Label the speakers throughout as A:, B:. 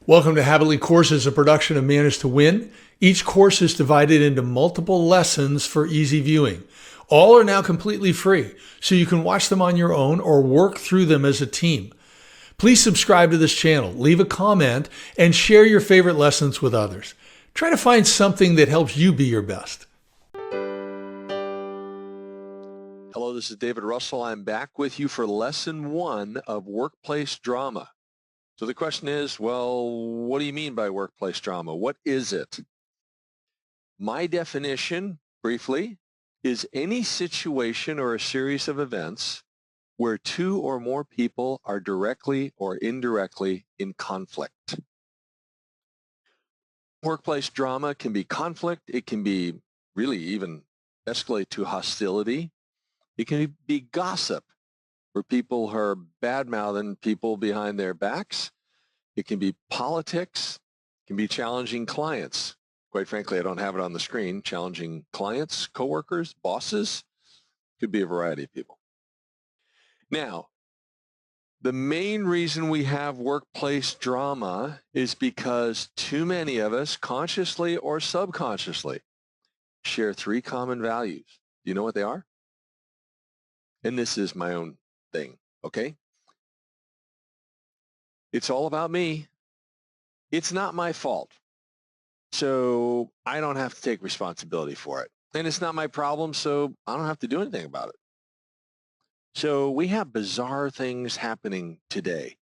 A: Welcome to Habitly Courses, a production of Manage to Win. Each course is divided into multiple lessons for easy viewing. All are now completely free, so you can watch them on your own or work through them as a team. Please subscribe to this channel, leave a comment, and share your favorite lessons with others. Try to find something that helps you be your best.
B: Hello, this is David Russell. I'm back with you for lesson 1 of workplace drama. So the question is, well, what do you mean by workplace drama? What is it? My definition, briefly, is any situation or a series of events where two or more people are directly or indirectly in conflict. Workplace drama can be conflict. It can be really even escalate to hostility. It can be gossip, where people are bad-mouthing people behind their backs. It can be politics. It can be challenging clients. Quite frankly, I don't have it on the screen. Challenging clients, coworkers, bosses. Could be a variety of people. Now, the main reason we have workplace drama is because too many of us, consciously or subconsciously, share 3 common values. Do you know what they are? And this is my own thing, okay? It's all about me. It's not my fault. So I don't have to take responsibility for it. And it's not my problem, so I don't have to do anything about it. So we have bizarre things happening today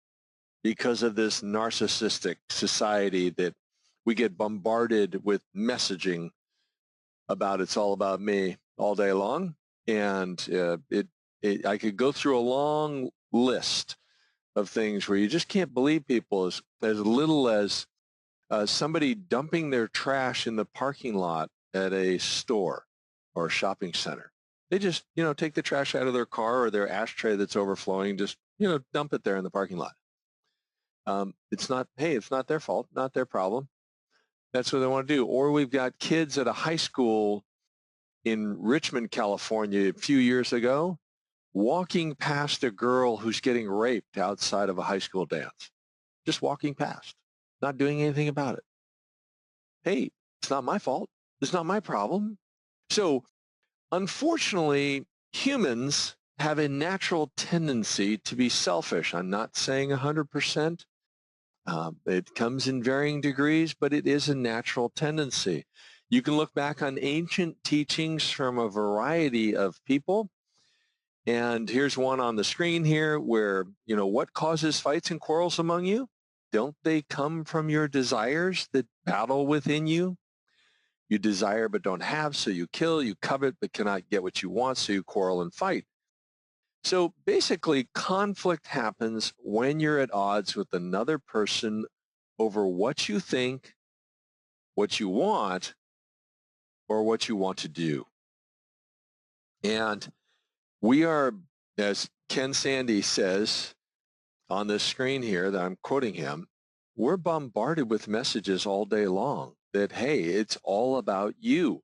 B: because of this narcissistic society that we get bombarded with messaging about it's all about me all day long. And I could go through a long list of things where you just can't believe people as little as somebody dumping their trash in the parking lot at a store or a shopping center. They just, take the trash out of their car or their ashtray that's overflowing, just, dump it there in the parking lot. It's not their fault, not their problem. That's what they want to do. Or we've got kids at a high school in Richmond, California, a few years ago, walking past a girl who's getting raped outside of a high school dance. Just walking past, not doing anything about it. Hey, it's not my fault. It's not my problem. So unfortunately, humans have a natural tendency to be selfish. I'm not saying 100%. It comes in varying degrees, but it is a natural tendency. You can look back on ancient teachings from a variety of people. And here's one on the screen here where, what causes fights and quarrels among you? Don't they come from your desires that battle within you? You desire but don't have, so you kill. You covet but cannot get what you want, so you quarrel and fight. So basically, conflict happens when you're at odds with another person over what you think, what you want, or what you want to do. And we are, as Ken Sande says on this screen here that I'm quoting him, we're bombarded with messages all day long that, hey, it's all about you.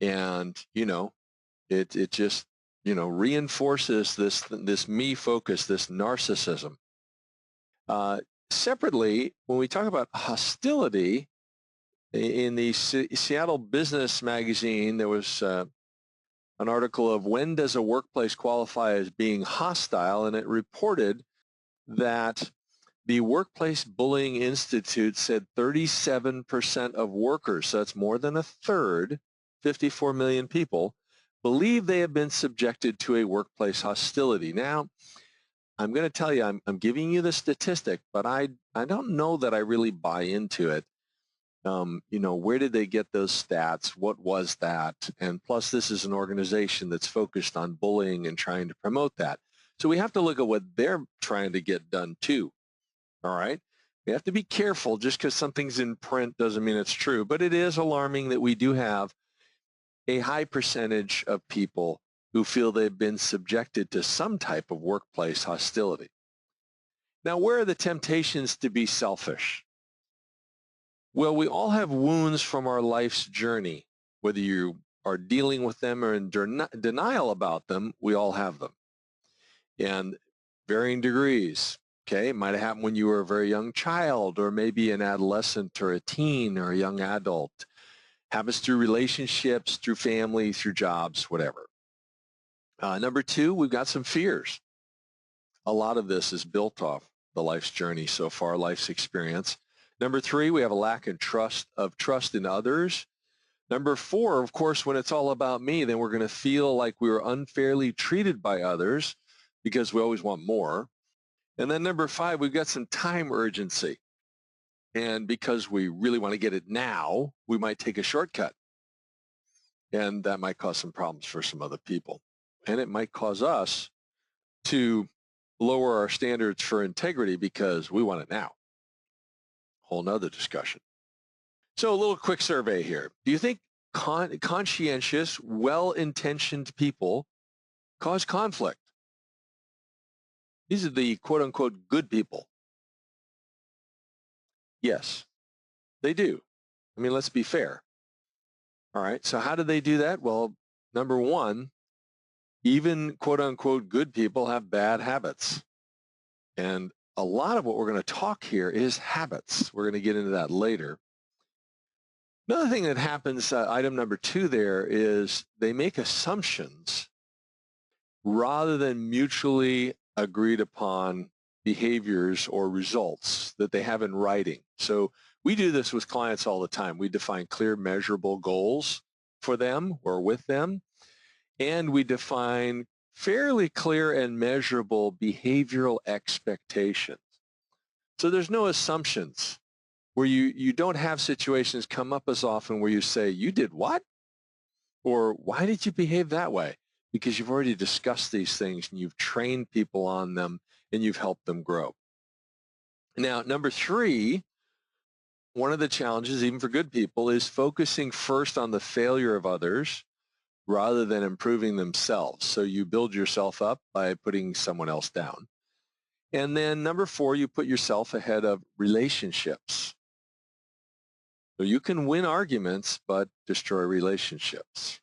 B: And, it just, reinforces this me focus, this narcissism. Separately, when we talk about hostility, in the Seattle Business Magazine, there was an article of when does a workplace qualify as being hostile, and it reported that the Workplace Bullying Institute said 37% of workers, so that's more than a third, 54 million people, believe they have been subjected to a workplace hostility. Now, I'm going to tell you, I'm giving you the statistic, but I don't know that I really buy into it. Where did they get those stats? What was that? And plus, this is an organization that's focused on bullying and trying to promote that. So we have to look at what they're trying to get done too. All right. We have to be careful. Just because something's in print doesn't mean it's true, but it is alarming that we do have a high percentage of people who feel they've been subjected to some type of workplace hostility. Now, where are the temptations to be selfish? Well, we all have wounds from our life's journey. Whether you are dealing with them or in denial about them, we all have them. And varying degrees. Okay, it might have happened when you were a very young child, or maybe an adolescent or a teen or a young adult. Happens through relationships, through family, through jobs, whatever. Number two, we've got some fears. A lot of this is built off the life's journey so far, life's experience. Number three, we have a lack of trust in others. Number four, of course, when it's all about me, then we're going to feel like we were unfairly treated by others because we always want more. And then number five, we've got some time urgency. And because we really want to get it now, we might take a shortcut. And that might cause some problems for some other people. And it might cause us to lower our standards for integrity because we want it now. Whole nother discussion. So a little quick survey here. Do you think conscientious, well-intentioned people cause conflict? These are the quote-unquote good people. Yes, they do. I mean, let's be fair. All right, so how do they do that? Well, number one, even quote-unquote good people have bad habits. And a lot of what we're going to talk here is habits. We're going to get into that later. Another thing that happens, item number two there, is they make assumptions rather than mutually agreed upon behaviors or results that they have in writing. So we do this with clients all the time. We define clear, measurable goals for them or with them, and we define fairly clear and measurable behavioral expectations. So there's no assumptions where you don't have situations come up as often where you say, you did what? Or why did you behave that way? Because you've already discussed these things and you've trained people on them and you've helped them grow. Now, number three, one of the challenges, even for good people, is focusing first on the failure of others rather than improving themselves. So you build yourself up by putting someone else down. And then number four, you put yourself ahead of relationships. So you can win arguments, but destroy relationships.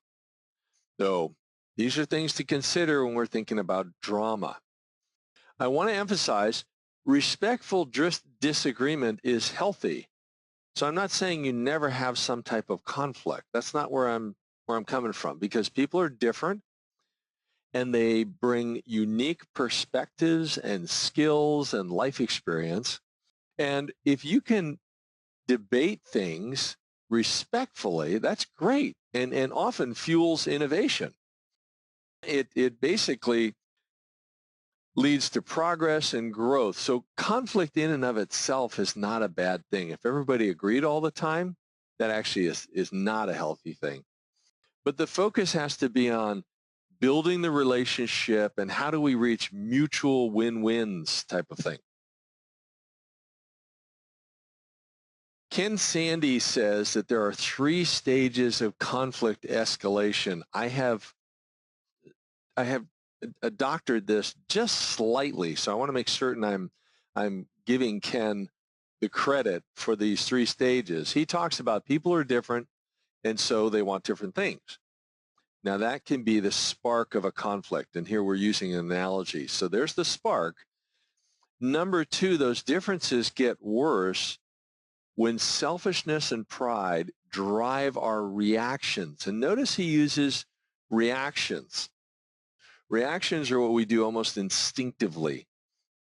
B: So these are things to consider when we're thinking about drama. I want to emphasize respectful disagreement is healthy. So I'm not saying you never have some type of conflict. That's not where I'm coming from, because people are different and they bring unique perspectives and skills and life experience. And if you can debate things respectfully, that's great and often fuels innovation. It basically leads to progress and growth. So conflict in and of itself is not a bad thing. If everybody agreed all the time, that actually is not a healthy thing. But the focus has to be on building the relationship and how do we reach mutual win-wins type of thing. Ken Sande says that there are 3 stages of conflict escalation. I have doctored this just slightly, so I want to make certain I'm giving Ken the credit for these 3 stages. He talks about people are different, and so they want different things. Now that can be the spark of a conflict, and here we're using an analogy. So there's the spark. Number 2, those differences get worse when selfishness and pride drive our reactions. And notice he uses reactions. Reactions are what we do almost instinctively,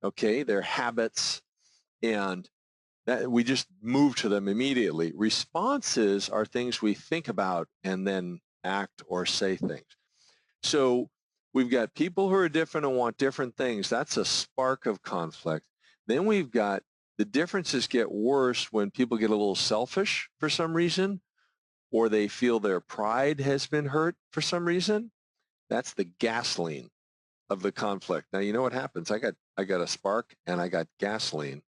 B: okay? They're habits, and we just move to them immediately. Responses are things we think about and then act or say things. So we've got people who are different and want different things. That's a spark of conflict. Then we've got the differences get worse when people get a little selfish for some reason, or they feel their pride has been hurt for some reason. That's the gasoline of the conflict. Now, you know what happens? I got a spark and I got gasoline.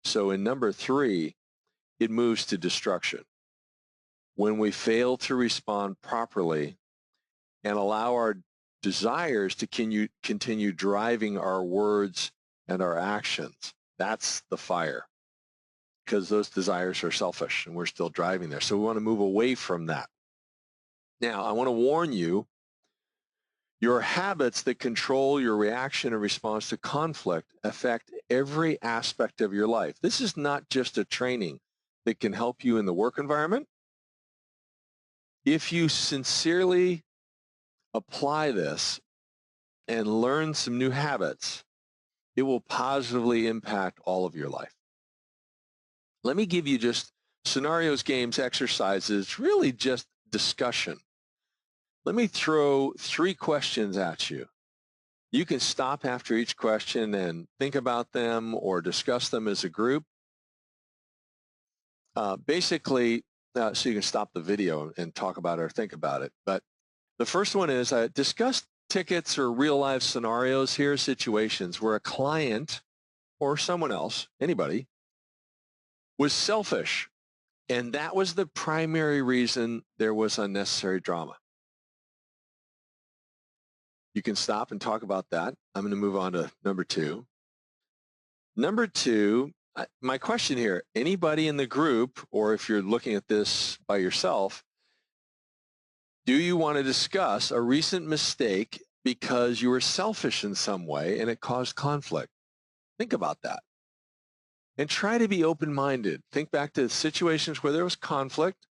B: So in number 3, it moves to destruction. When we fail to respond properly and allow our desires to continue driving our words and our actions, that's the fire, because those desires are selfish and we're still driving there. So we want to move away from that. Now, I want to warn you, your habits that control your reaction and response to conflict affect every aspect of your life. This is not just a training that can help you in the work environment. If you sincerely apply this and learn some new habits, it will positively impact all of your life. Let me give you just scenarios, games, exercises, really just discussion. Let me throw 3 questions at you. You can stop after each question and think about them or discuss them as a group. Basically, so you can stop the video and talk about it or think about it. But the first one is discuss tickets or real life scenarios here, situations where a client or someone else, anybody, was selfish. And that was the primary reason there was unnecessary drama. You can stop and talk about that. I'm going to move on to number 2. Number 2, my question here, anybody in the group, or if you're looking at this by yourself, do you want to discuss a recent mistake because you were selfish in some way and it caused conflict? Think about that. And try to be open-minded. Think back to situations where there was conflict.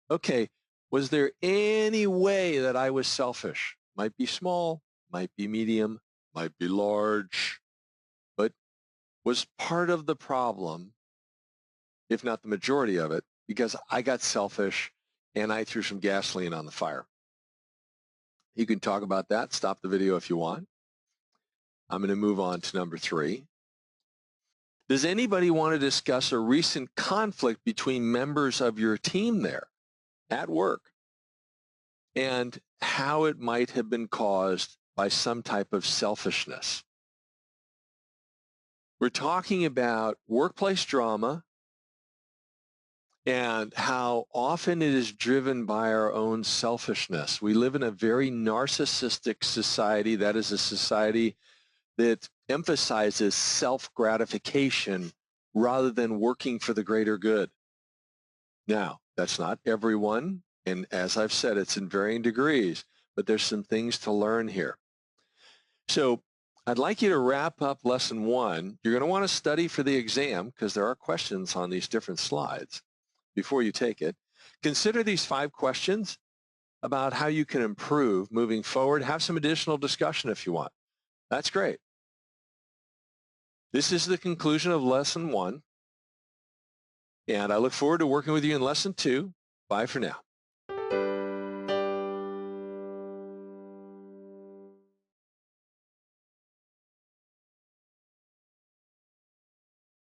B: Okay, was there any way that I was selfish? Might be small, might be medium, might be large, but was part of the problem, if not the majority of it, because I got selfish and I threw some gasoline on the fire. You can talk about that. Stop the video if you want. I'm going to move on to number 3. Does anybody want to discuss a recent conflict between members of your team there at work and how it might have been caused by some type of selfishness? We're talking about workplace drama and how often it is driven by our own selfishness. We live in a very narcissistic society. That is a society that emphasizes self-gratification rather than working for the greater good. Now, that's not everyone, and as I've said, it's in varying degrees, but there's some things to learn here. So I'd like you to wrap up lesson 1. You're going to want to study for the exam because there are questions on these different slides before you take it. Consider these 5 questions about how you can improve moving forward. Have some additional discussion if you want. That's great. This is the conclusion of lesson 1, and I look forward to working with you in lesson 2. Bye for now.